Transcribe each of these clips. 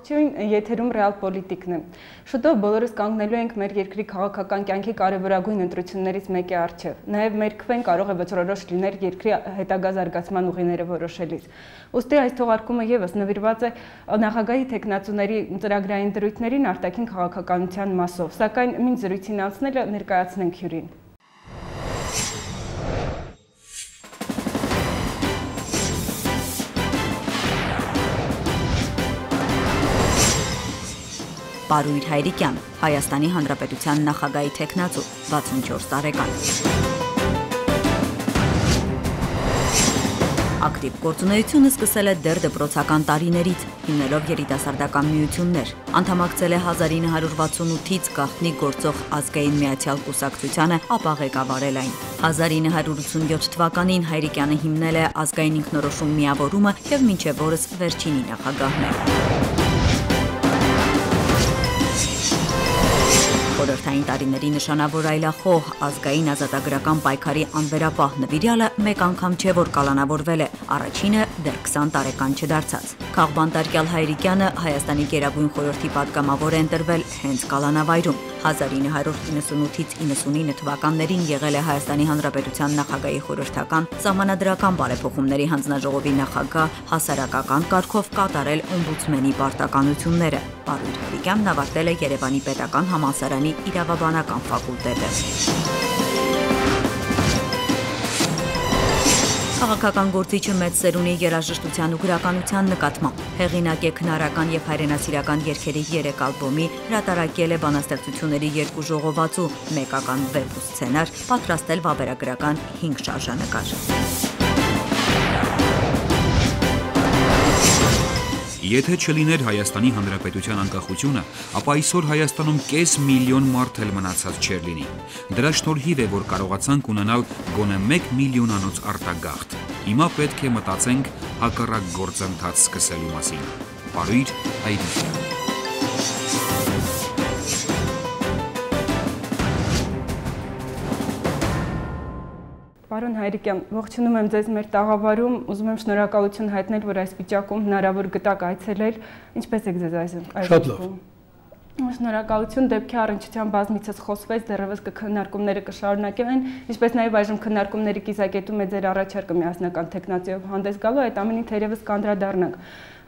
Ողջույն, եթերում ռեալ պոլիտիկն է։ Շուտով բոլորս կանգնելու ենք մեր երկրի քաղաքական կյանքի կարևորագույն ընտրություններից մեկի առջև։ Նաև մեր քվեն կարող է վճռորոշ լինել երկրի հետագա զարգացման ուղիները որոշելիս։ Ուստի այս թողարկումը ևս նվիրված է նախագահի թեկնածուների ծրագրային դրույթներին արտաքին քաղաքականության մասով, սակայն մինչ զրույցին անցնելը ներկայացնենք հյուրին։ Պարույր Հայրիկյան, Հայաստանի Հանրապետության նախագահի թեկնածու, 64 տարեկան։ Ակտիվ գործունեությունը սկսել է դեռ դպրոցական տարիներից, հիմնելով երիտասարդական միություններ։ Անդամակցել է 1968-ից գաղտնի գործող Ազգային միացյալ կուսակցությանը, ապա ղեկավարել այն։ 1987 թվականին Հայրիկյանը հիմնել է Ազգային ինքնորոշում միավորումը և մինչև օրս վերջինի նախագահն է։ Խորհրդային տարիների նշանավոր այլախոհ ազգային ազատագրական պայքարի անվերապահ նվիրյալը մեկ անգամ չէ որ կալանավորվել է, առաջինը դեռ 20 տարեկան չդարձած։ Քաղբանտարկյալ Հայրիկյանը Հայաստանի Գերագույն խորհրդի պատգամավոր է ընտրվել հենց կալանավայրում։ 1998-ից 99 թվականներին եղել է Հայաստանի Հանրապետության նախագահի խորհրդական սահմանադրական բարեփոխումների հանձնաժողովի նախագահ, հասարակական կարգով կատարել օմբուդսմենի պարտականությունները։ Պարույր Հայրիկյանն ավարտել է Երևանի պետական համալսարանի իրավաբանական ֆակուլտետը։ Քաղաքական գործիչը մեծ սերունի երաժշտության ու գրականության նկատմամբ, հեղինակ է քնարական և հայրենասիրական երգերի 3 ալբոմի, հրատարակել է բանաստեղծությունների 2 ժողովածու, մեկական վեպ ու սցենար, պատրաստել վավերագրական 5 շարժանկար։ Եթե չլիներ Հայաստանի Հանրապետության անկախությունը, ապա այսօր Հայաստանում կես միլիոն մարդ էլ մնացած չէր լինի։ Դրա շնորհիվ է, որ կարողացանք ունենալ գոնե 1 միլիոնանոց արտագաղթ։ Հիմա պետք է մտածենք հակառակ գործընթաց սկսելու մասին։ Պարույր Հայրիկյան։ Պարոն Հայրիկյան, ողջունում եմ ձեզ մեր տաղավարում, ուզում եմ շնորհակալություն հայտնել, որ այս վիճակում հնարավոր գտակ այցելել, ինչպես եք ձեզ այս Շատ լավ։ Շնորհակալություն, դեպքի առնչությամբ բազմիցս խոսվեց, դեռևս քննարկումները կշարունակվեն, ինչպես նաև այժմ քննարկումների կիզակետում է ձեր առաջարկը միասնական թեկնածուով հանդես գալու, այդ ամենին թերևս կանդրադառնանք։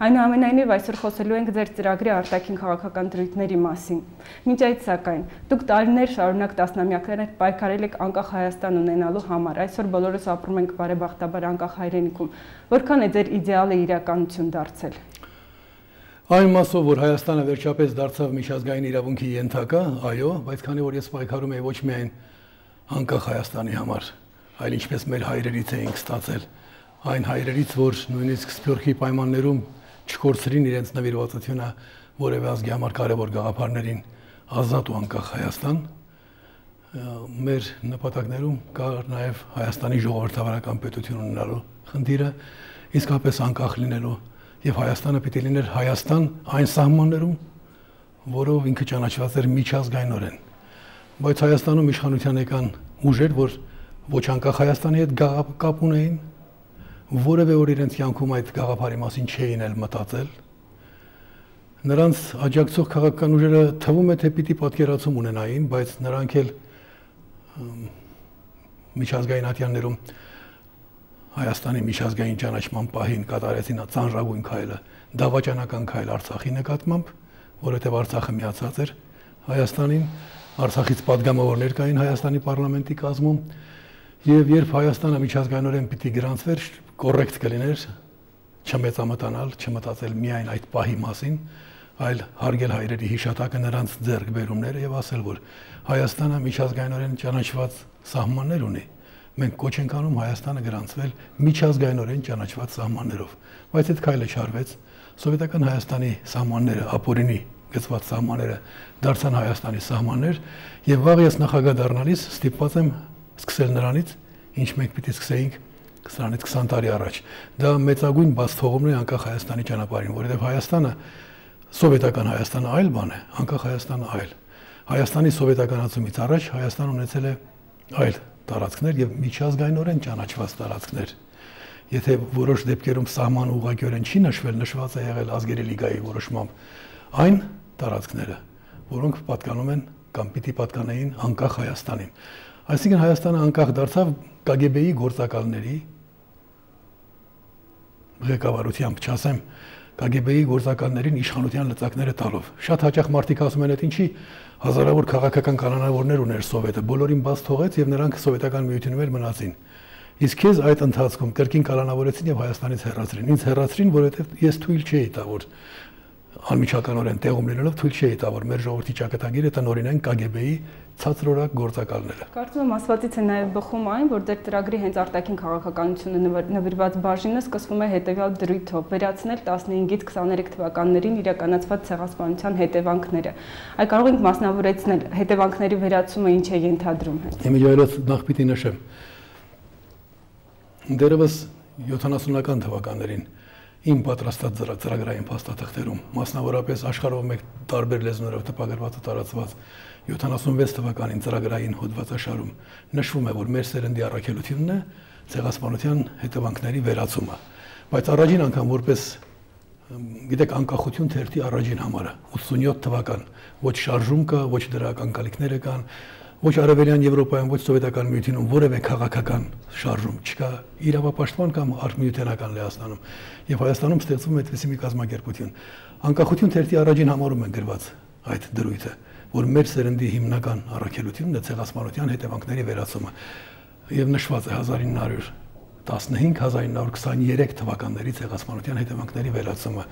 Այնուամենայնիվ այսօր խոսելու ենք ձեր ծրագրի արտաքին քաղաքական դրույթների մասին։ Մինչ այդ սակայն, դուք տարիներ շարունակ տասնամյակներ պայքարել եք անկախ Հայաստան ունենալու համար, այսօր բոլորս ապրում ենք բարեբախտաբար անկախ հայրենիքում։ Որքան է ձեր իդեալը իրականություն դարձել։ Այն մասով, որ Հայաստանը վերջապես դարձավ միջազգային իրավունքի ենթակա, այո, բայց քանի որ ես պայքարում եի ոչ միայն անկախ Հայաստանի համար, այլ ինչպես մեր հայրերից էինք ստացել, այն հայրերից, որ նույնիսկ Սփյուռքի պայմաններում չկորցրին իրենց նվիրվածությունը որևէ ազգի համար կարևոր գաղափարներին, ազատ ու անկախ Հայաստան, մեր նպատակներում կար նաև Հայաստանի ժողովրդավարական պետություն ունենալու խնդիրը, իսկապես անկախ լինելու և Հայաստանը պիտի լիներ Հայաստան այն սահմաններում, որով ինքը ճանաչված էր միջազգայնորեն։ Բայց Հայաստանում իշխանության եկան ուժեր, որ ոչ անկախ Հայաստանի հետ կապ ունեին, որևէ որ իրենց կյանքում այդ գաղափարի մասին չէին էլ մտածել։ Նրանց աջակցող քաղաքական ուժերը թվում է թե պիտի պատկերացում ունենային, բայց նրանք էլ միջազգային ատյաններում Հայաստանի միջազգային ճանաչման պահին կատարեցին ծանրագույն քայլը, դավաճանական քայլ Արցախի նկատմամբ, որովհետև Արցախը միացած էր Հայաստանին, Արցախից պատգամավորներ կային Հայաստանի պարլամենտի կազմում, եւ երբ Հայաստանը միջազգայինորեն պիտի գրանցվեր, կոռեկտ կլիներ չմեծամտանալ, չմտածել միայն այդ պահի մասին, այլ հարգել հայրերի հիշատակը, նրանց ձեռքբերումները եւ ասել, որ Հայաստանը միջազգայինորեն ճանաչված սահմաններ ունի։ Մենք կոչ ենք անում Հայաստանը գրանցվել միջազգայինորեն ճանաչված սահմաններով, բայց այդ քայլը չարվեց, սովետական Հայաստանի սահմանները, ապօրինի գծված սահմանները դարձան Հայաստանի սահմաններ, եւ վաղ ես նախագահ դառնալիս ստիպված եմ սկսել նրանից, ինչ մենք պիտի սկսեինք սրանից 20 տարի առաջ։ Դա մեծագույն բաց թողումն է անկախ Հայաստանի ճանապարհին, որովհետեւ Հայաստանը, սովետական Հայաստանը այլ բան է, անկախ Հայաստանը այլ։ Հայաստանի սովետականացումից առաջ Հայաստանը ունեցել է այլ տարածքներ եւ միջազգայինորեն ճանաչված տարածքներ։ եթե որոշ դեպքերում սահման ուղղակիորեն չի նշվել, նշված է եղել ազգերի լիգայի որոշմամբ, այն տարածքները, որոնք պատկանում են կամ պիտի պատկանեին անկախ Հայաստանին։ Այսինքն Հայաստանը անկախ դարձավ KGB-ի գործակալների ղեկավարությամբ, չասեմ KGB-ի գործակալներին իշխանության լծակները տալով։ Շատ հաճախ մարդիկ ասում են, այդ ինչի հազարավոր քաղաքական կանոնավորներ ուներ Սովետը, բոլորին բաց թողեց եւ նրանք սովետական միությունում էլ մնացին։ Իսկ քեզ այդ ընթացքում կրկին կանոնավորեցին եւ Հայաստանից հեռացրին։ Ինձ հեռացրին, որովհետեւ ես թույլ չէի տա, որ անմիջականորեն տեղում լինելով թույլ չէի տա, որ մեր ժողովրդի ճակատագիրը տնօրինեն KGB-ի ցածրորակ գործակալները։ Կարծում եմ ասվածից է նաև բխում այն, որ ձեր ծրագրի հենց արտաքին քաղաքականությունը նվիրված բաժինը սկսվում է հետևյալ դրույթով՝ վերացնել 15-ից 23 թվականներին իրականացված ցեղասպանության հետևանքները։ Այ կարող ենք մասնավորեցնել հետևանքների վերացումը ինչ է ենթադրում հենց։ Իմիջիայլոց նախ պիտի նշեմ։ Դերևս 70-ական թվականներին իմ պատրաստած ծրագրային փաստաթղթերում, մասնավորապես աշխարհով մեկ տարբեր լեզուներով տպագրված ու տարածված 76 թվականին ծրագրային հոդվածաշարում նշվում է, որ մեր սերնդի առաքելությունն է ցեղասպանության հետևանքների վերացումը։ Բայց առաջին անգամ որպես գիտեք անկախություն թերթի առաջին համարը 87 թվական ոչ շարժում կա, ոչ դրա ակնկալիքներ կան, ոչ արևելյան Եվրոպայում, ոչ սովետական միությունում որևէ քաղաքական շարժում չկա, իրավապաշտպան կամ արհմիութենական Լեհաստանում եւ Հայաստանում ստեղծվում է այդպիսի մի կազմակերպություն։ Անկախություն թերթի առաջին համարում է գրված այդ դրույթը, որ մեր սերնդի հիմնական առաքելությունն է ցեղասպանության հետևանքների վերացումը եւ նշված է 1915-1923 թվականների ցեղասպանության հետևանքների վերացումը։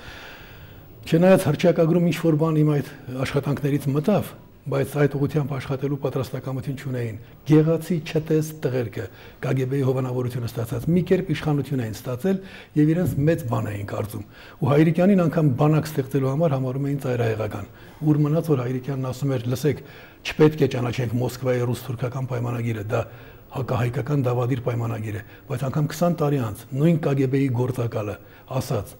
Չնայած հռչակագրում ինչ որ բան իմ այդ աշխատանքներից մտավ, բայց այդ ուղղությամբ աշխատելու պատրաստակամություն չունեին։ Գեղացի չտես տղերքը KGB-ի հովանավորությունը ստացած մի կերպ իշխանություն էին ստացել եւ իրենց մեծ բան էին կարծում։ Ու Հայրիկյանին անգամ բանակ ստեղծելու համար համարում էին ծայրահեղական։ Ուր մնաց որ Հայրիկյանն ասում էր, լսեք, չպետք է ճանաչենք Մոսկվայի ռուս-թուրքական պայմանագիրը, դա հակահայկական դավադիր պայմանագիր է, բայց անգամ 20 տարի անց նույն KGB-ի գործակալը ասաց.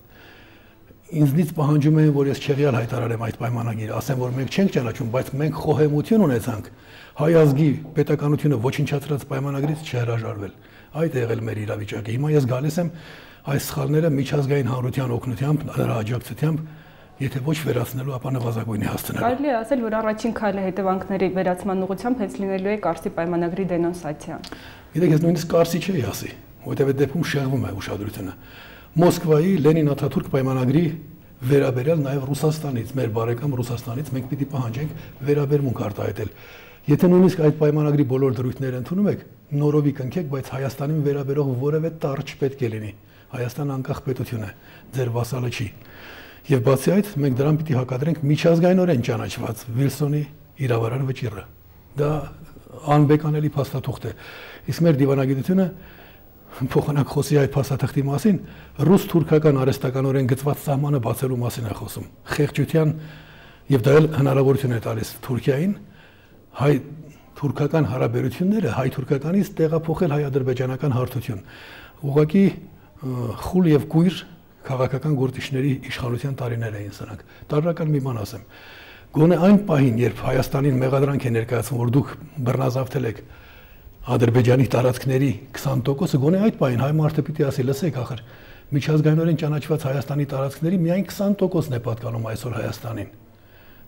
Ինձնից պահանջում էին, որ ես չեղյալ հայտարարեմ այդ պայմանագիրը, ասեմ, որ մենք չենք ճանաչում, բայց մենք խոհեմություն ունեցանք հայ ազգի պետականությունը ոչնչացրած պայմանագրից չհրաժարվել։ Այդ է եղել մեր իրավիճակը։ Հիմա ես գալիս եմ այս սխալները միջազգային հանրության օգնությամբ, նրա աջակցությամբ, եթե ոչ վերացնելու, ապա նվազագույնի հասցնելու։ Կարելի է ասել, որ առաջին քայլը հետևանքների վերացման ուղղությամբ հենց լինելու է Կարսի պայմանագրի դենոնսացիան։ Գիտեք, ես նույնիսկ Կարսի չէի ասի, որովհետև այդ դեպքում շեղվում է ուշադրությունը։ Մոսկվայի Լենին-Աթաթուրք պայմանագրի վերաբերյալ նաև Ռուսաստանից, մեր բարեկամ Ռուսաստանից մենք պիտի պահանջենք վերաբերմունք արտահայտել։ Եթե նույնիսկ այդ պայմանագրի բոլոր դրույթները ընդունում եք, նորովի կնքեք, բայց Հայաստանին վերաբերող որևէ տառ չպետք է լինի։ Հայաստանը անկախ պետություն է, ձեր վասալը չի։ Եվ բացի այդ, մենք դրան պիտի հակադրենք միջազգայինորեն ճանաչված Վիլսոնի իրավարար վճիռը։ Դա անբեկանելի փաստաթուղթ է։ Իսկ մեր դիվանագիտությունը փոխանակ խոսի այդ փաստաթղթի մասին, ռուս-թուրքական արհեստականորեն գծված սահմանը բացելու մասին է խոսում։ Խեղճության եւ դա էլ հնարավորություն է տալիս Թուրքիային հայ-թուրքական հարաբերությունները հայ-թուրքականից տեղափոխել հայ-ադրբեջանական հարթություն։ Ուղղակի խուլ եւ կույր քաղաքական գործիչների իշխանության տարիներ էին սրանք։ Տարրական մի բան ասեմ։ Գոնե այն պահին, երբ Հայաստանին մեղադրանք է ներկայացվում, որ դուք բռնազավթել եք Ադրբեջանի տարածքների 20%-ը, գոնե այդ պահին հայ մարդը պիտի ասի, լսեք, ախր միջազգայինորեն ճանաչված Հայաստանի տարածքների միայն 20%-ն է պատկանում այսօր Հայաստանին։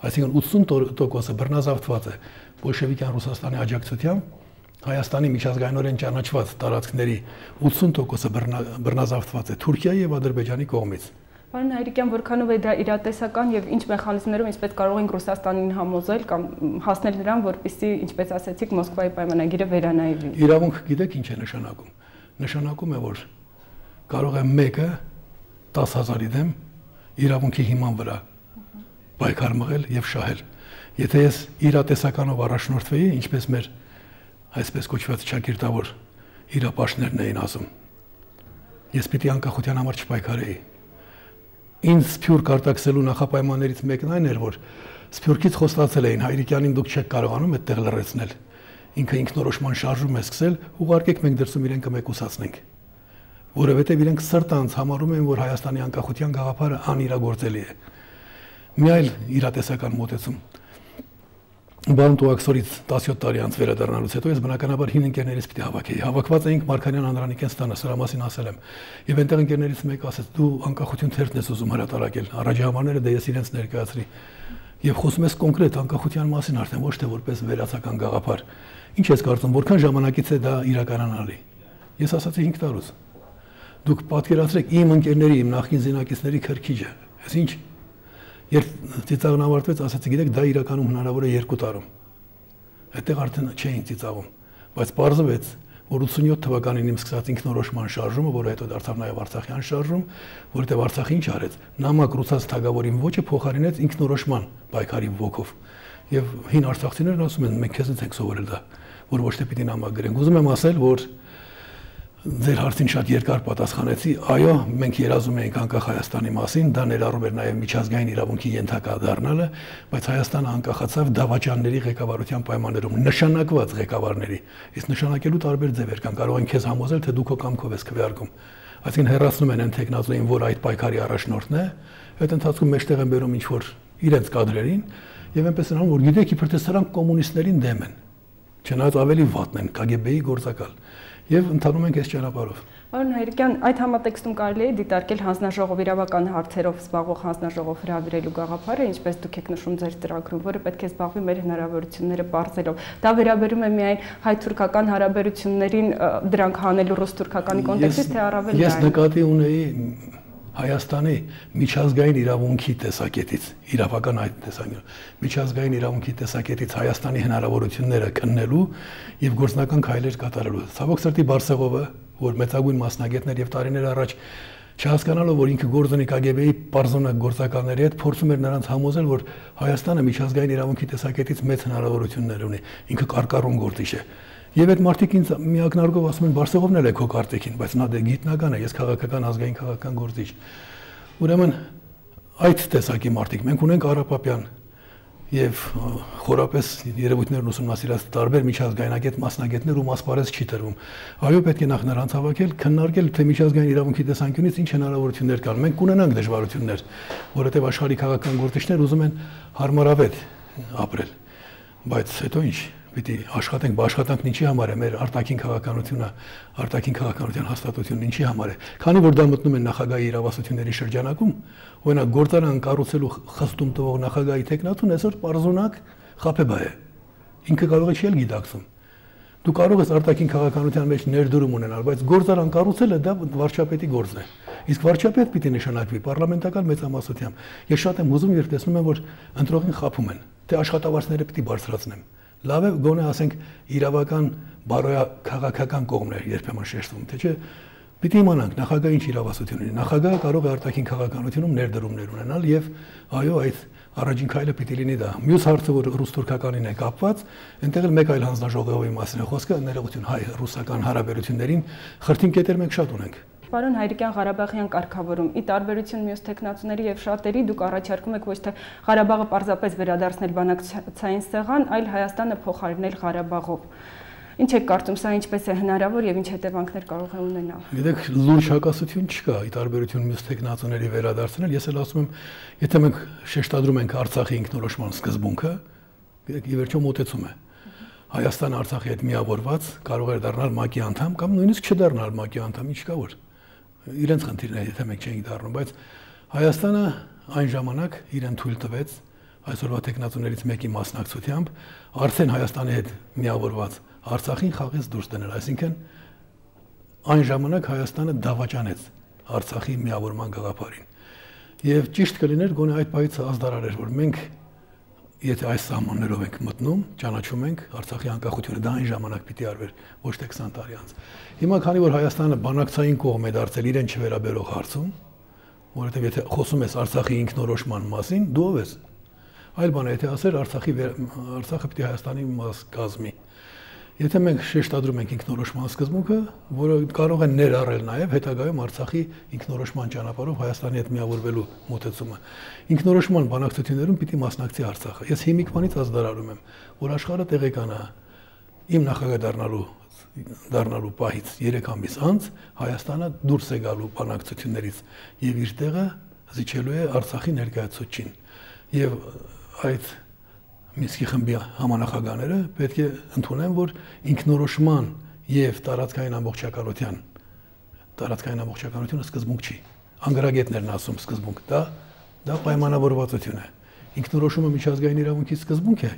Այսինքն 80%-ը բռնազավթված է բոլշևիկյան Ռուսաստանի աջակցությամբ, Հայաստանի միջազգայինորեն ճանաչված տարածքների 80%-ը բռնազավթված է Թուրքիայի եւ Ադրբեջանի կողմից։ Պարոն Հայրիկյան, որքանով է դա իրատեսական եւ ինչ մեխանիզմներով ինչպես կարող ենք Ռուսաստանին համոզել կամ հասնել նրան, որպեսզի, ինչպես ասացիք, Մոսկվայի պայմանագիրը վերանայվի։ Իրավունք գիտեք ինչ է նշանակում։ Նշանակում է, որ կարող է մեկը 10,000-ի դեմ իրավունքի հիման վրա պայքար մղել եւ շահել։ Եթե ես իրատեսականով առաջնորդվեի, ինչպես մեր այսպես կոչված ճակերտավոր իրապաշտներն էին ասում, ես պիտի անկախության համար չպայքարեի։ Ինձ սփյուռք արտաքսելու նախապայմաններից մեկն այն էր, որ սփյուռքից խոստացել էին Հայրիկյանին դուք չեք կարողանում այդտեղ լռեցնել։ Ինքը ինքնորոշման շարժում է սկսել, ուղարկեք մենք դրսում իրեն կմեկուսացնենք։ Որովհետև իրենք սրտանց համարում են, որ Հայաստանի անկախության գաղափարը անիրագործելի է։ Մի այլ իրատեսական մոտեցում։ բանտուակսորից 17 տարի անց վերադառնալուց հետո ես բնականաբար հին ընկերներից պիտի հավաքեի։ Հավաքված էինք Մարգարյան Անդրանիկյան ստանը, սրա մասին ասել եմ։ Եվ այնտեղ ընկերներից մեկը ասեց՝ դու անկախություն թերթն ես ուզում հրատարակել։ Առաջահամարները դե ես իրենց ներկայացրի։ Եվ խոսում ես կոնկրետ անկախության մասին արդեն, ոչ թե որպես վերացական գաղափար։ Ինչ ես կարծում, որքան ժամանակից է դա իրականանալի։ Ես ասացի 5 տարուց։ Դուք պատկերացրեք իմ ընկերների, իմ նախկին զինակիցների քրքիջը։ Այս ինչ։ Երբ ծիծաղն ավարտվեց, ասացի, գիտեք, դա իրականում հնարավոր է 2 տարում։ Այդտեղ արդեն չէին ծիծաղում, բայց պարզվեց, որ 87 թվականին իմ սկսած ինքնորոշման շարժումը, որը հետո դարձավ նաև Արցախյան շարժում, որովհետև Արցախը ինչ արեց, նամակ ռուսաց թագավորին ոչը փոխարինեց ինքնորոշման պայքարի ոգով։ Եվ հին արցախցիներն ասում են, մենք քեզից ենք սովորել դա, որ ոչ թե պիտի նամակ գրենք։ Ուզում եմ ասել, որ ձեր հարցին շատ երկար պատասխանեցի, այո, մենք երազում էինք անկախ Հայաստանի մասին, դա ներառում էր նաև միջազգային իրավունքի ենթակա դառնալը, բայց Հայաստանը անկախացավ դավաճանների ղեկավարության պայմաններում, նշանակված ղեկավարների։ Իսկ նշանակելու տարբեր ձևեր կան, կարող են քեզ համոզել, թե դու քո կամքով ես քվեարկում։ Այսինքն հեռացնում են այն տեխնազոին, որ այդ պայքարի առաջնորդն է, այդ ընթացքում մեջտեղ են բերում ինչ որ իրենց կադրերին, եւ այնպես են անում, որ գիտեք, իբր թե սրանք կոմունիստներին դեմ են։ Չնայած ավելի վատն են KGB-ի գործակալ։ Եվ ընթանում ենք այս ճանապարհով։ Պարոն Հայրիկյան, այդ համատեքստում կարելի է դիտարկել հանձնաժողով իրավական հարցերով զբաղվող հանձնաժողով հրավիրելու գաղափարը, ինչպես դուք եք նշում ձեր ծրագրում, որը պետք է զբաղվի մեր հնարավորությունները բարձրելով։ Դա վերաբերում է միայն հայ-թուրքական հարաբերություններին դրանք հանելու ռուս-թուրքականի կոնտեքստից, թե առավել Ես նկատի ունեի Հայաստանի միջազգային իրավունքի տեսակետից, իրավական այդ տեսանկյունից, միջազգային իրավունքի տեսակետից Հայաստանի հնարավորությունները քննելու եւ գործնական քայլեր կատարելու։ Ցավոք սրտի Բարսեղովը, որ մեծագույն մասնագետներ եւ տարիներ առաջ չհասկանալով, որ ինքը գործունի KGB-ի պարզոնակ գործակալների հետ փորձում էր նրանց համոզել, որ Հայաստանը միջազգային իրավունքի տեսակետից մեծ հնարավորություններ ունի, ինքը կարկառուն գործիչ է։ Եվ այդ մարդիկ ինձ միակնարկով ասում են Բարսեղովն էլ է քո կարտեքին, բայց նա դե գիտնական է, ես քաղաքական ազգային քաղաքական գործիչ։ Ուրեմն այդ տեսակի մարդիկ մենք ունենք Արապապյան եւ խորապես երևույթներն ուսումնասիրած տարբեր միջազգայնագետ մասնագետներ ու ասպարեզ չի տրվում։ Այո, պետք է նախ նրանց հավաքել, քննարկել, թե միջազգային իրավունքի տեսանկյունից ինչ հնարավորություններ կան։ Մենք կունենանք դժվարություններ, որովհետեւ աշխարհի քաղաքական գործիչներ ուզում են հարմարավետ ապրել։ Բայց հետո ինչ պիտի աշխատենք, աշխատանքն ինչի համար է, մեր արտաքին քաղաքականությունը, արտաքին քաղաքականության հաստատությունն ինչի համար է։ Քանի որ դա մտնում են նախագահի իրավասությունների շրջանակում, օրինակ գործարան կառուցելու խստում տվող նախագահի տեխնատուն այսօր պարզոնակ խաբեբա է։ Ինքը կարող է չի գիտակցում։ Դու կարող ես արտաքին քաղաքականության մեջ ներդրում ունենալ, բայց գործարան կառուցելը դա վարչապետի գործն է։ Իսկ վարչապետ պիտի նշանակվի պարլամենտական մեծամասնությամբ։ Ես շատ եմ հուզում, երբ տեսնում եմ, որ ընտրողին խաբում են, թե աշխատավարձները պիտի բարձրացնեմ։ Լավ է, գոնե ասենք իրավական բարոյա քաղաքական կողմներ երբեմն շեշտվում, թե չէ, պիտի իմանանք նախագահը ինչ իրավասություն ունի։ Նախագահը կարող է արտաքին քաղաքականությունում ներդրումներ ունենալ եւ այո, այդ առաջին քայլը պիտի լինի դա։ Մյուս հարցը, որ ռուս-թուրքականին է կապված, այնտեղ էլ մեկ այլ հանձնաժողովի մասին է խոսքը, ներողություն հայ-ռուսական հարաբերություններին խրթին կետեր մենք շատ ունենք։ Պարոն Հայրիկյան, Ղարաբաղյան կարգավորում, ի տարբերություն մյուս տեխնացուների եւ շատերի, դուք առաջարկում եք ոչ թե Ղարաբաղը պարզապես վերադարձնել բանակցային սեղան, այլ Հայաստանը փոխարինել Ղարաբաղով։ Ինչ եք կարծում, սա ինչպես է հնարավոր եւ ինչ հետևանքներ կարող է ունենալ։ Գիտեք, լուրջ հակասություն չկա, ի տարբերություն մյուս տեխնացուների վերադարձնել, ես էլ ասում եմ, եթե մենք շեշտադրում ենք Արցախի ինքնորոշման սկզբունքը, գիտեք, ի վերջո մոտեցում է։ Հայաստանը Արցախի հետ միավորված կարող է դառնալ ՄԱԿ-ի անդամ կամ նույնիսկ չդառնալ ՄԱԿ-ի անդամ, ինչ կա որ իրենց խնդիրն է, եթե մենք չենք դառնում, բայց Հայաստանը այն ժամանակ իրեն թույլ տվեց այսօրվա տեխնացուներից մեկի մասնակցությամբ արդեն Հայաստանի հետ միավորված Արցախին խաղից դուրս դնել, այսինքն այն ժամանակ Հայաստանը դավաճանեց Արցախի միավորման գաղափարին։ Եվ ճիշտ կլիներ գոնե այդ պահից ազդարար էր, որ մենք եթե այս սահմաններով ենք մտնում, ճանաչում ենք Արցախի անկախությունը, դա այն ժամանակ պիտի արվեր, ոչ թե 20 տարի անց։ Հիմա քանի որ Հայաստանը բանակցային կողմ է դարձել իրեն չվերաբերող հարցում, որովհետև եթե խոսում ես Արցախի ինքնորոշման մասին, դու ով ես։ Այլ բան է, եթե ասեր Արցախը պիտի Հայաստանի մաս կազմի։ Եթե մենք շեշտադրում ենք ինքնորոշման սկզբունքը, որը կարող է ներառել նաև հետագայում Արցախի ինքնորոշման ճանապարհով Հայաստանի հետ միավորվելու մոտեցումը, ինքնորոշման բանակցություններում պիտի մասնակցի Արցախը։ Ես հիմիկ բանից ազդարարում եմ, որ աշխարհը տեղեկանա իմ նախագահ դառնալու պահից 3 ամիս անց Հայաստանը դուրս է գալու բանակցություններից եւ իր տեղը զիջելու է Արցախի ներկայացուցչին։ Եվ այդ Մինսկի խմբի համանախագահները պետք է ընդունեն, որ ինքնորոշման եւ տարածքային ամբողջականությունը սկզբունք չի։ Անգրագետներն ասում սկզբունք, դա պայմանավորվածություն է։ Ինքնորոշումը միջազգային իրավունքի սկզբունք է,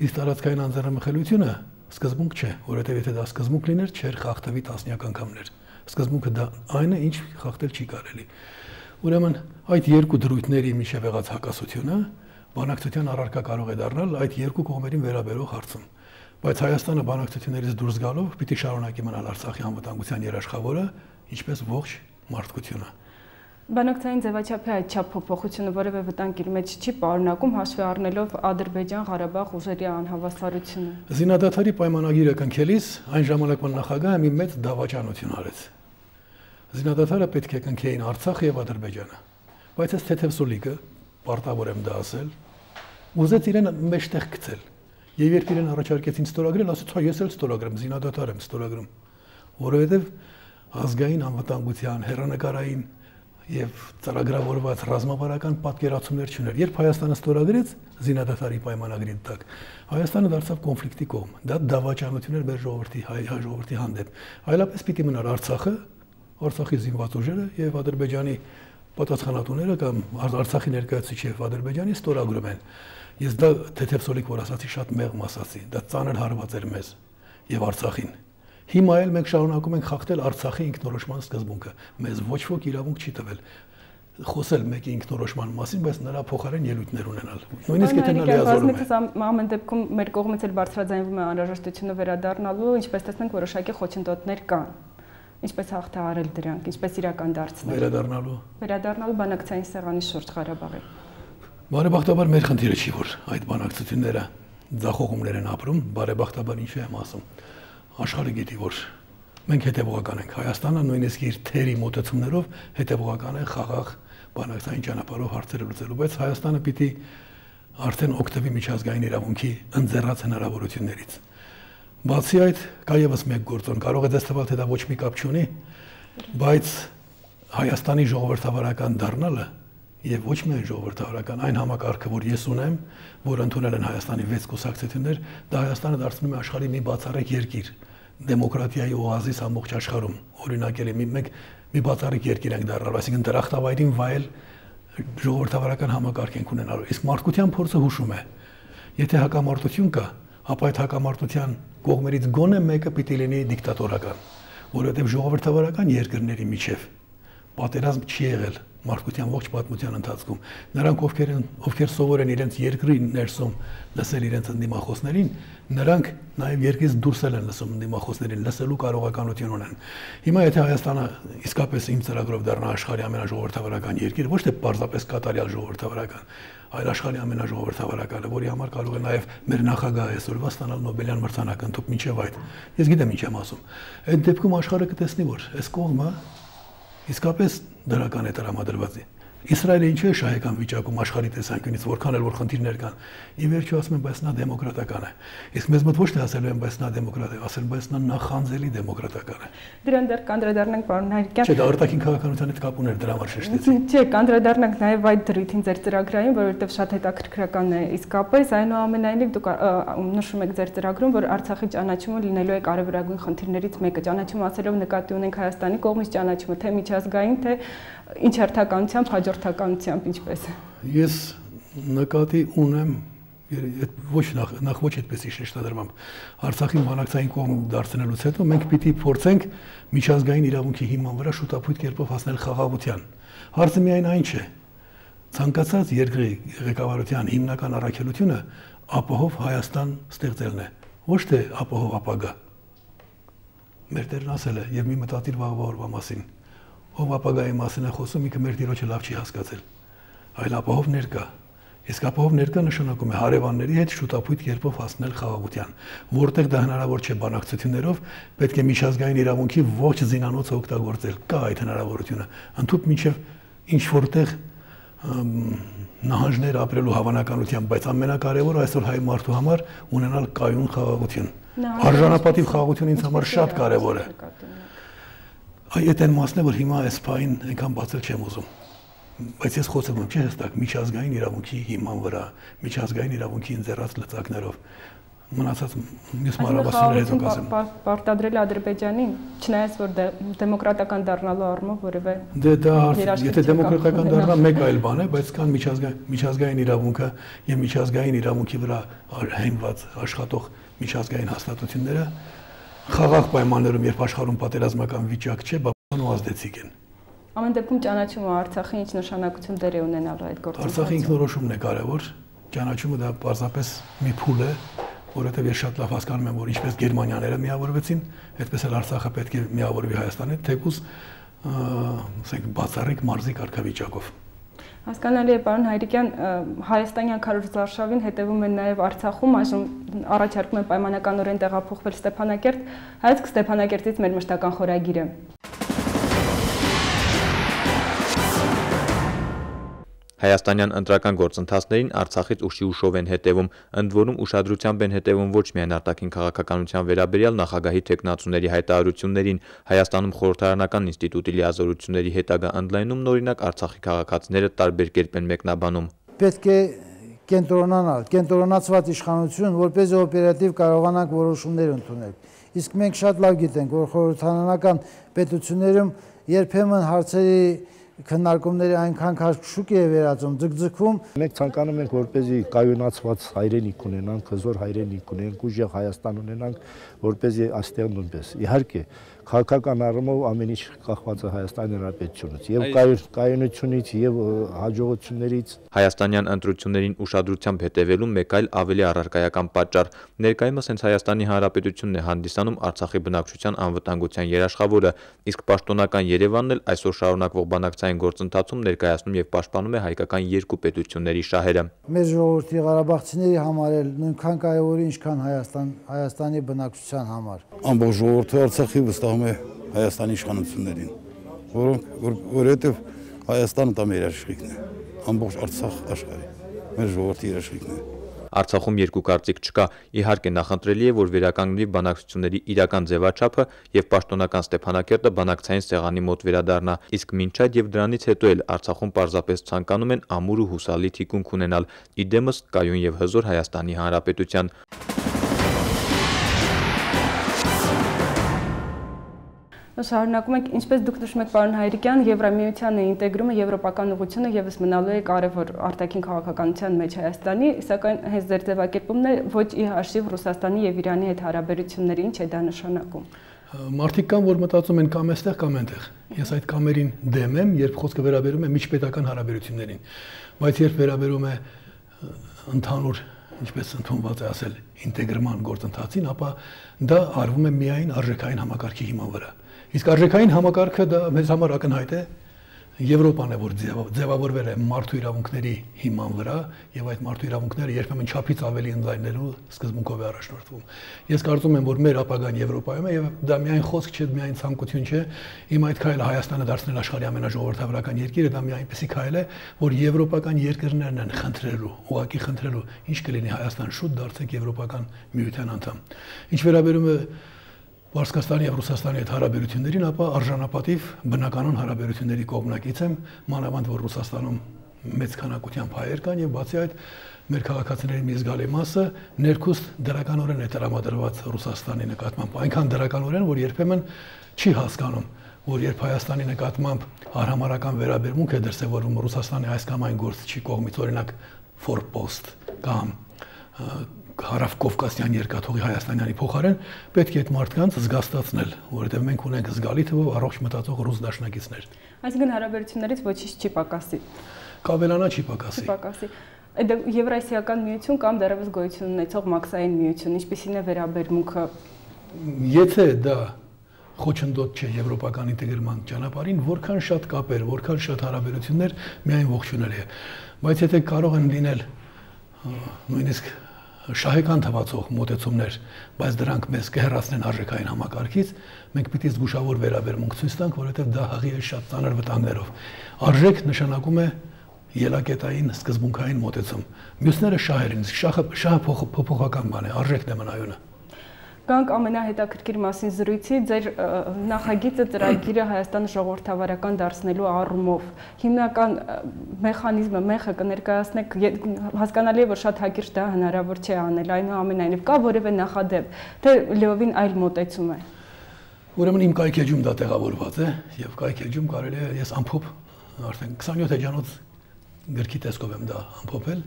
իսկ տարածքային անձեռնմխելիությունը սկզբունք չէ, որովհետեւ եթե դա սկզբունք լիներ, չէր խախտվի տասնյակ անգամներ։ Սկզբունքը դա այն է, ինչ խախտել չի կարելի։ Ուրեմն այդ երկու դրույթների միջև եղած հակասությունը բանակցության առարկա կարող է դառնալ այդ երկու կողմերին վերաբերող հարցում։ Բայց Հայաստանը բանակցություններից դուրս գալով պիտի շարունակի մնալ Արցախի անվտանգության երաշխավորը, ինչպես ողջ մարդկությունը։ Բանակցային ձևաչափի այդ չափ փոփոխությունը որևէ վտանգ իր մեջ չի պարունակում, հաշվի առնելով Ադրբեջան-Ղարաբաղ ուժերի անհավասարությունը։ Զինադադարի պայմանագիրը կնքելիս այն ժամանակվա նախագահը մի մեծ դավաճանություն արեց։ Զինադադարը պետք է կնքեին Արցախը եւ Ադրբեջանը։ Բայց այս թեթև սուլիկը, պարտավոր եմ դա ասել, ուզեց իրեն մեջտեղ գցել։ Եվ երբ իրեն առաջարկեցին ստորագրել, ասաց, «Հա, ես էլ ստորագրեմ, զինադադար եմ ստորագրում», որովհետև ազգային անվտանգության, հեռանկարային եւ ծրագրավորված ռազմավարական պատկերացումներ չուներ։ Երբ Հայաստանը ստորագրեց զինադադարի պայմանագրի տակ, Հայաստանը դարձավ կոնֆլիկտի կողմ։ Դա դավաճանություն էր մեր ժողովրդի, հայ ժողովրդի հանդեպ։ Այլապես պիտի մնար Արցախը, Արցախի զինված ուժերը եւ Ադրբեջանի պատասխանատուները կամ Արցախի ներկայացուցիչ եւ Ադրբեջանի ստորագրում են։ Ես դա թեթև սոլիկ որ ասացի, շատ մեղմ ասացի, դա ծանր հարված էր մեզ եւ Արցախին։ Հիմա էլ մենք շարունակում ենք խախտել Արցախի ինքնորոշման սկզբունքը։ Մեզ ոչ ոք իրավունք չի տվել խոսել մեկի ինքնորոշման մասին, բայց նրա փոխարեն ելույթներ ունենալ։ Նույնիսկ եթե նա լիազորում է։ Ամեն դեպքում մեր կողմից էլ բարձրաձայնվում է անհրաժեշտությունը վերադառնալու, ինչպես տեսնենք, որոշակի խոչընդոտներ կան։ Ինչպես հաղթահարել դրանք, ինչպես իրական դարձնել։ Վերադառնալու բանակցային սեղանի շուրջ Ղարաբաղի։ Բարեբախտաբար մեր խնդիրը չի, որ այդ բանակցությունները ձախողումներ են ապրում, բարեբախտաբար ինչու եմ ասում։ Աշխարհը գիտի, որ մենք հետևողական ենք։ Հայաստանը նույնիսկ իր թերի մոտեցումներով հետևողական է խաղաղ բանակցային ճանապարհով հարցերը լուծելու, բայց Հայաստանը պիտի արդեն օգտվի միջազգային իրավունքի ընձեռած հնարավորություններից։ Բացի այդ, կա եւս մեկ գործոն, կարող է դες թվալ, թե դա ոչ մի կապ չունի, բայց Հայաստանի ժողովրդավարական դառնալը եւ ոչ միայն ժողովրդավարական, այն համակարգը, որ ես ունեմ, որ ընդունել են Հայաստանի 6 կուսակցություններ, դա Հայաստանը դարձնում է աշխարհի մի բացառիկ երկիր, դեմոկրատիայի օազիս ամբողջ աշխարհում։ Օրինակելի մի բացառիկ երկիր ենք դառնալ, այսինքն դրախտավայրին վայել ժողովրդավարական համակարգ ենք ունենալու։ Իսկ մարդկության փորձը հուշում է, եթե հակամարտություն կա, ապա այդ հակամարտության կողմերից գոնե մեկը պիտի լինի դիկտատորական, որովհետև ժողովրդավարական երկրների միջև պատերազմ չի եղել մարդկության ողջ պատմության ընթացքում։ Նրանք ովքեր սովոր են իրենց երկրի ներսում լսել իրենց ընդդիմախոսներին, նրանք նաև երկրից դուրս են լսում ընդդիմախոսներին, լսելու կարողականություն ունեն։ Հիմա եթե Հայաստանը իսկապես իմ ծրագրով դառնա աշխարհի ամենաժողովրդավարական երկիր, ոչ թե պարզապես կատարյալ ժողովրդավարական, այլ աշխարհի ամենաժողովրդավարականը, որի համար կարող է նաև մեր նախագահը այսօրվա ստանալ Նոբելյան մրցանակ ընդཐུպ մինչև այդ։ Ես գիտեմ ինչ եմ ասում։ Այդ դեպքում աշխարհը կտեսնի, որ այս կողմը իսկապես դրական է տրամադրված։ Իսրայելը ինչու է շահեկան վիճակում աշխարհի տեսանկյունից, որքան էլ որ խնդիրներ կան։ Ի վերջո ասում են, բայց նա դեմոկրատական է։ Իսկ մեզ մոտ ոչ թե ասելու են, բայց նա դեմոկրատ է, ասել, բայց նա նախանձելի դեմոկրատական է։ Դրան դեռ կանդրադառնանք, պարոն Հայրիկյան։ Չէ, դա արտաքին քաղաքականության հետ կապ ուներ, դրա համար շեշտեցի։ Չէ, կանդրադառնանք նաև այդ դրույթին ձեր ծրագրային, որովհետև շատ հետաքրքրական է իսկապես, այնուամենայնիվ դուք նշում եք ձեր ծրագրում, որ Արցախի ճանաչումը լինելու է կարևորագույն խնդիրներից մեկը։ Ճանաչումը ասելով նկատի ունենք Հայաստանի կողմից ճանաչումը, թե միջազգային, թե ինչ հերթականությամբ, հաջորդականությամբ, ինչպես է։ Ես նկատի ունեմ ոչ այդպեսի շեշտադրմամբ Արցախին բանակցային կողմ դարձնելուց հետո մենք պիտի փորձենք միջազգային իրավունքի հիման վրա շուտապույտ կերպով հասնել խաղաղության։ Հարցը միայն այն չէ։ Ցանկացած երկրի ղեկավարության հիմնական առաքելությունը ապահով Հայաստան ստեղծելն է, ոչ թե ապահով ապագա։ Մեր տերն ասել է եւ մի մտածիր վաղվա օրվա մասին։ Ով ապագայի մասին է խոսում, ինքը մեր դիրոջը լավ չի հասկացել, այլ ապահով ներկա։ Իսկ ապահով ներկա նշանակում է հարևանների հետ շուտապույտ կերպով հասնել խաղաղության, որտեղ դա հնարավոր չէ բանակցություններով, պետք է միջազգային իրավունքի ողջ զինանոցը օգտագործել, կա այդ հնարավորությունը, ընդհանուր մինչև ինչ որտեղ նահանջներ ապրելու հավանականությամբ, բայց ամենակարևորը այսօր հայ մարդու համար ունենալ կայուն խաղաղություն։ Արժանապատիվ խաղաղությունը ինձ համար շատ կարևոր է։ Այդ այն մասն է, որ հիմա այս բանին այնքան բացել չեմ ուզում։ բայց ես խոսում եմ չէ հստակ միջազգային իրավունքի հիման վրա, միջազգային իրավունքի ընձեռած լծակներով։ Մնացած մյուս մարաբասները հետո կասեմ։ Պարտադրել Ադրբեջանին, չնայած որ դեմոկրատական դառնալու առումով որևէ դա եթե դեմոկրատական դառնա մեկ այլ բան է, բայց կան միջազգային իրավունքը եւ միջազգային իրավունքի վրա հենված աշխատող միջազգային հաստատությունները խաղաղ պայմաններում, երբ աշխարհում պատերազմական վիճակ չէ, բավական ու ազդեցիկ են։ Ամեն դեպքում ճանաչումը Արցախի ինչ նշանակություն դեր է ունենալու այդ գործընթացում։ Արցախի ինքնորոշումն է կարևոր, ճանաչումը դա պարզապես մի փուլ է, որովհետև ես շատ լավ հասկանում եմ, որ ինչպես գերմանիաները միավորվեցին, այդպես էլ Արցախը պետք է միավորվի Հայաստանի, թեկուզ ասենք բացառիկ մարզի կարգավիճակով։ Հասկանալի է, պարոն Հայրիկյան, հայաստանյան քարոզարշավին հետևում են նաև Արցախում, այժմ առաջարկում են պայմանականորեն տեղափոխվել Ստեփանակերտ, հայացք Ստեփանակերտից մեր մշտական խորագիրը։ Հայաստանյան ընտրական գործընթացներին Արցախից ուշի ուշով են հետևում, ընդ որում ուշադրությամբ են հետևում ոչ միայն արտաքին քաղաքականության վերաբերյալ նախագահի թեկնածուների հայտարարություններին, Հայաստանում խորհրդարանական ինստիտուտի լիազորությունների հետագա ընդլայնումն օրինակ Արցախի քաղաքացիները տարբեր կերպ են մեկնաբանում։ Պետք է կենտրոնացված իշխանություն, որպեսզի օպերատիվ կարողանանք որոշումներ ընդունել։ Իսկ մենք շատ լավ գիտենք, որ խորհրդարանական պետություններում երբեմն հարցերի քննարկումները այնքան քաշքշուկ է վերածում, ձգձգվում։ Մենք ցանկանում ենք, որպեսզի կայունացված հայրենիք ունենանք, հզոր հայրենիք ունենանք, ուժեղ Հայաստան ունենանք, որպեսզի այստեղ նույնպես։ Իհարկե, քաղաքական առումով ամեն ինչ կախված է Հայաստանի Հանրապետությունից, եւ կայունությունից եւ հաջողություններից։ Հայաստանյան ընտրություններին ուշադրությամբ հետևելու մեկ այլ ավելի առարկայական պատճառ ներկայումս հենց Հայաստանի Հանրապետությունն է հանդիսանում Արցախի բնակչության անվտանգության երաշխավորը, իսկ պաշտոնական Երևանն էլ այսօր շարունակվող բանակցային գործընթացում ներկայացնում եւ պաշտպանում է հայկական երկու պետությունների շահերը։ Մեր ժողովրդի ղարաբաղցիների համար էլ նույնքան կարևոր է, ինչքան Հայաստանի բնակչության համար։ Ամբողջ ժողովուրդը Արցախի վստահում է Հայաստանի իշխանություններին, որովհետև Հայաստանը դա մեր երաշխիքն է, ամբողջ Արցախ աշխարհի, մեր ժողովրդի երաշխիքն է։ Արցախում երկու կարծիք չկա, իհարկե նախընտրելի է, որ վերականգնվի բանակցությունների իրական ձևաչափը եւ պաշտոնական Ստեփանակերտը բանակցային սեղանի մոտ վերադառնա, իսկ մինչ այդ եւ դրանից հետո էլ Արցախում պարզապես ցանկանում են ամուր ու հուսալի թիկունք ունենալ, իդեմս կայուն եւ հզոր Հայաստանի Հանրապետության։ Շարունակում ենք, ինչպես դուք նշում եք, պարոն Հայրիկյան, Եվրամիության ինտեգրումը եվրոպական ուղղությունը եւս մնալու է կարևոր արտաքին քաղաքականության մեջ Հայաստանի, սակայն հենց ձեր ձևակերպումն է ոչ ի հաշիվ Ռուսաստանի եւ Իրանի հետ հարաբերությունների, ինչ է դա նշանակում։ Մարդիկ կան, որ մտածում են կամ այստեղ կամ այնտեղ։ Ես այդ կամերին դեմ եմ, երբ խոսքը վերաբերում է միջպետական հարաբերություններին, բայց երբ վերաբերում է ընդհանուր, ինչպես ընդունված է ասել, ինտեգրման գործընթացին, ապա դա արվում է միայն արժեքային համակարգի հիման վրա։ Իսկ արժեքային համակարգը դա մեզ համար ակնհայտ է, Եվրոպան է, որ ձևավորվել է մարդու իրավունքների հիման վրա, եւ այդ մարդու իրավունքները երբեմն չափից ավելի ընդլայնելու սկզբունքով է առաջնորդվում։ Ես կարծում եմ, որ մեր ապագան Եվրոպայում է եւ դա միայն խոսք չէ, միայն ցանկություն չէ։ Իմ այդ քայլը Հայաստանը դարձնել աշխարհի ամենաժողովրդավարական երկիրը, դա մի այնպեսի քայլ է, որ եվրոպական երկրներն են խնդրելու, ուղղակի խնդրելու, ինչ կլինի Հայաստան շուտ դարձեք եվրոպական միության անդամ։ Ինչ վերաբերում է Պարսկաստանի եւ Ռուսաստանի հետ հարաբերություններին, ապա արժանապատիվ բնականon հարաբերությունների կողմնակից եմ, մանավանդ որ Ռուսաստանում մեծ քանակությամբ հայեր կան եւ բացի այդ մեր քաղաքացիների մի զգալի մասը ներքուստ դրականորեն է տրամադրված Ռուսաստանի նկատմամբ, այնքան դրականորեն, որ երբեմն չի հասկանում, որ երբ Հայաստանի նկատմամբ արհամարական վերաբերմունք է դրսևորվում Ռուսաստանի այս կամ այն գործչի կողմից, օրինակ Ֆորպոստ կամ Հարավ Կովկասյան երկաթուղի Հայաստանյանի փոխարեն պետք է այդ մարդկանց զգաստացնել, որովհետև մենք ունենք զգալի թվով առողջ մտածող ռուս դաշնակիցներ։ Այսինքն հարաբերություններից ոչինչ չի պակասի։ Կավելանա չի պակասի։ Չի պակասի։ Եվրասիական միություն կամ դեռևս գոյություն ունեցող մաքսային միություն, ինչպիսին է վերաբերմունքը։ Եթե դա խոչընդոտ չէ եվրոպական ինտեգրման ճանապարհին, որքան շատ կապեր, որքան շատ հարաբերություններ միայն ողջունելի է։ Բայց եթե կարող են լինել նույնիսկ շահեկան թվացող մոտեցումներ, բայց դրանք մեզ կհեռացնեն արժեքային համակարգից, մենք պիտի զգուշավոր վերաբերմունք ցույց տանք, որովհետև դա հղի է շատ ծանր վտանգներով։ Արժեք նշանակում է ելակետային սկզբունքային մոտեցում։ Մյուսները շահեր են, շահը փոփոխական բան է, արժեքն է մնայունը։ Գանք ամենահետաքրքիր մասին զրույցի ձեր նախագիծը ծրագիրը Հայաստանը ժողովրդավարական դարձնելու առումով հիմնական մեխանիզմը մեխը կներկայացնեք հասկանալի է որ շատ հակիրճ դա հնարավոր չէ անել այնուամենայնիվ կա որևէ նախադեպ թե լիովին այլ մոտեցում է Ուրեմն իմ կայքեջում դա տեղավորված է եւ կայքեջում կարելի է ես ամփոփ արդեն 27 էջանոց գրքի տեսքով եմ դա ամփոփել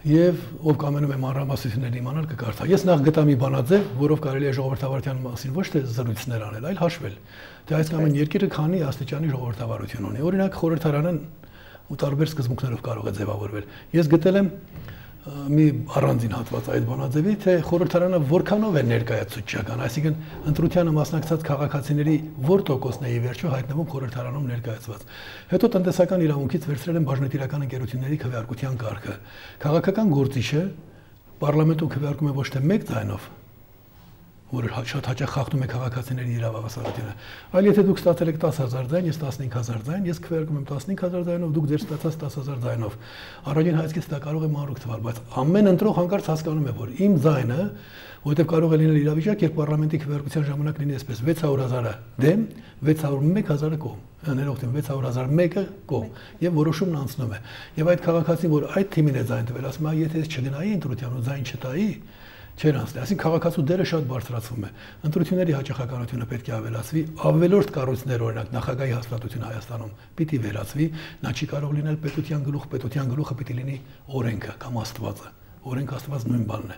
եւ ով կամենում է մանրամասնություններ իմանալ կկարդա ես նախ գտա մի բանաձև որով կարելի է ժողովրդավարության մասին ոչ թե զրույցներ անել այլ հաշվել թե այս կամ այն երկիրը քանի աստիճանի ժողովրդավարություն ունի օրինակ խորհրդարանը ու տարբեր սկզբունքներով կարող է ձևավորվել ես գտել եմ մի առանձին հատված այդ բանաձևի թե խորհրդարանը որքանով է ներկայացուցչական, այսինքն ընտրությանը մասնակցած քաղաքացիների որ տոկոսն է ի վերջո հայտնվում խորհրդարանում ներկայացված։ Հետո տնտեսական իրավունքից վերցրել են բաժնետիրական ընկերությունների քվեարկության կարգը։ Քաղաքական գործիչը պարլամենտում քվեարկում է ոչ թե մեկ ձայնով, որը շատ հաճախ խախտում է քաղաքացիների իրավասարությունը, այլ եթե դուք ստացել եք 10000 ձայն, ես 15000 ձայն, ես քվեարկում եմ 15000 ձայնով, դուք ձեր ստացած 10000 ձայնով։ Առաջին հայացքից դա կարող է մանրուք թվալ, բայց ամեն ընտրող հանկարծ հասկանում է, որ իմ ձայնը, որովհետև կարող է լինել իրավիճակ, երբ պարլամենտի քվեարկության ժամանակ լինի այսպես 600,000-ը դեմ, 601,000-ը կողմ, ներողություն 600,001-ը կողմ, եւ որոշումն անցնում է։ Եվ այդ քաղաքացին, որ այդ թիմին է ձայն տվել, ասում է, եթե ես չգնայի ընտրության ու ձայն չտայի, չեր անցնի, այսինքն քաղաքացու դերը շատ բարձրացվում է։ Ընտրությունների հաճախականությունը պետք է ավելացվի, ավելորդ կառույցներ օրինակ նախագահի հաստատությունը Հայաստանում պիտի վերացվի, նա չի կարող լինել պետության գլուխը պիտի լինի օրենքը կամ աստվածը։ Օրենք աստված նույն բանն է,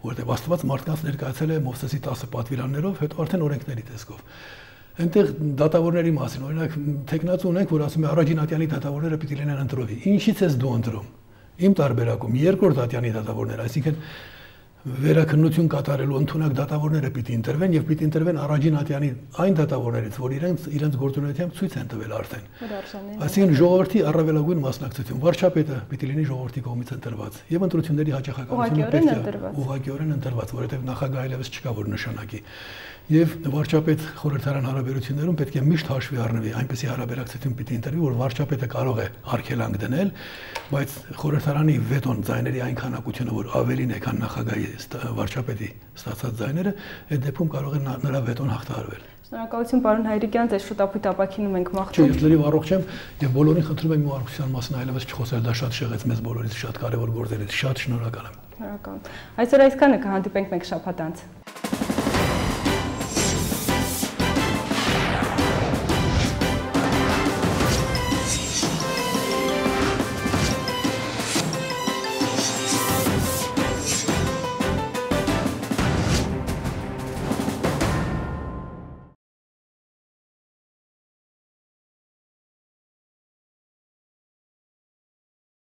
որովհետև աստված մարդկանց ներկայացել է Մովսեսի 10 պատվիրաններով, հետո արդեն օրենքների տեսքով։ Այնտեղ դատավորների մասին, օրինակ տեխնացու ունենք, որ ասում է առաջին ատյանի դատավորները պիտի լինեն ընտրովի։ Ինչից ես դու ընտրում։ Իմ տարբերակում երկրորդ ատյանի դատավորներ, այսինքն վերաքննություն կատարելու ընդունակ դատավորները պիտի ընտրվեն եւ պիտի ընտրվեն առաջին ատյանի այն դատավորներից, որ իրենց գործունեությամբ ցույց են տվել արդեն։ Այսինքն ժողովրդի առավելագույն մասնակցություն, վարչապետը պիտի լինի ժողովրդի կողմից ընտրված եւ ընտրությունների հաճախականությունը պետք է ուղղակիորեն ընտրված, որովհետեւ նախագահ այլևս չկա որ նշանակի։ Եվ վարչապետ խորհրդարան հարաբերություններում պետք է միշտ հաշվի առնվի, այնպեսի հարաբերակցություն պիտի ընտրվի, որ վարչապետը կարող է արգելանք դնել, բայց խորհրդարանի վետոն ձայների այն քանակությունը, որ ավելին է, քան նախագահի վարչապետի ստացած ձայները, այդ դեպքում կարող է նրա վետոն հաղթահարվել։ Շնորհակալություն պարոն Հայրիկյան, ձեզ շուտապույտ ապակինում ենք մաղթում։ Ես լրիվ առողջ եմ եւ բոլորին խնդրում եմ իմ մասին այլևս չխոսել, դա շատ շեղեց մեզ բոլորից, շատ կարեւոր գործերից, շատ շնորհակալ եմ։ Շնորհակալ։ Այսօր այսքանը կհանդիպենք մեկ շաբաթ անց։